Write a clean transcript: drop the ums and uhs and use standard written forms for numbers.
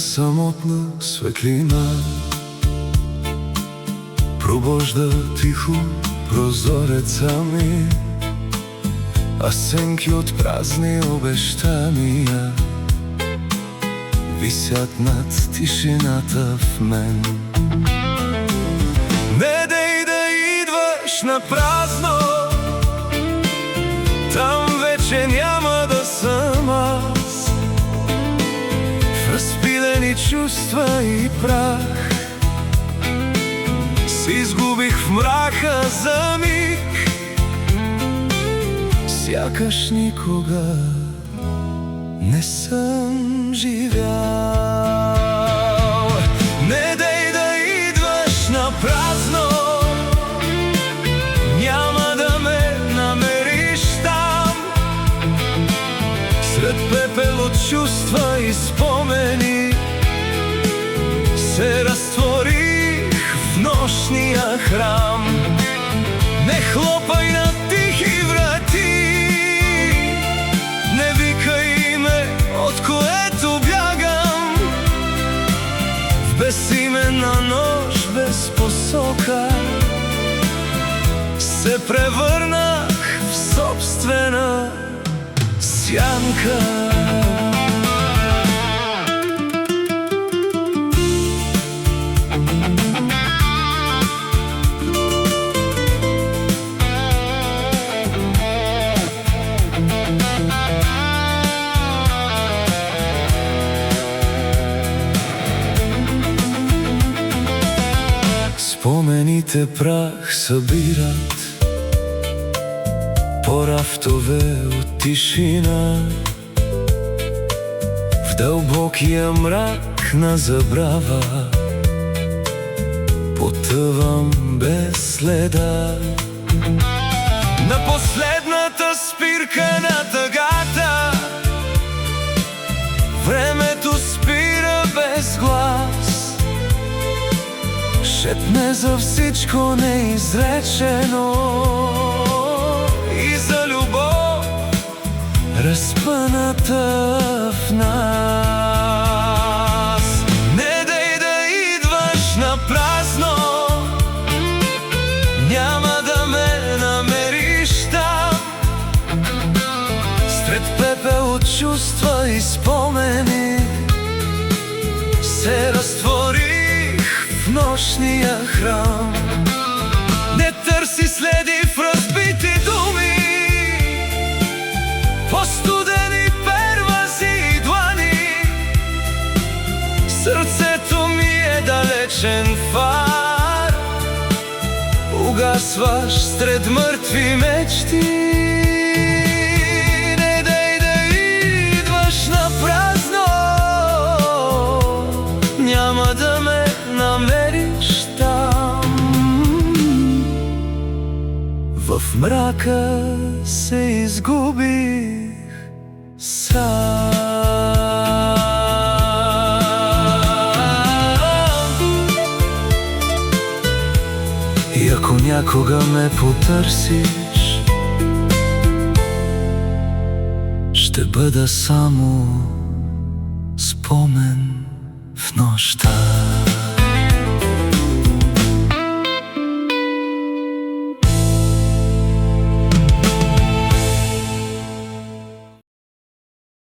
самотна светлина пробожда тихо прозореца ми, а сенки от празни обещания висят над тишината в мен. Не дей да идваш на празно, там вече няма да съм аз. В разпилени чувства и прах се изгубих в мрака за миг, сякаш никога не съм живял. Не дей да идваш на празно, няма да ме намериш там. Сред пепел от чувства и спомени се разтворих в нощния храм. Не хлопай на тихи врати, не викай име, от което бягам. В безименна нощ без посока се превърнах в собствена сянка. Спомените прах събират по рафтове от тишина. В дълбокия мрак на забрава потъвам без следа. На последната спирка на тъгата времето спира без глас. Шепне за всичко неизречено и за любов, разпъната в нас. Не дей да идваш на празно, няма да ме намериш там. Сред пепел от чувства и спомени се разтворих в нощния храм. Не търси следи в разбити думи, по студени первази и длани. Сърцето ми е далечен фар, угасваш сред мъртви мечти. Не дей да идваш на празно, няма да ме намериш там. В мрака се изгубих сам. И ако някога ме потърсиш, ще бъда само спомен в нощта.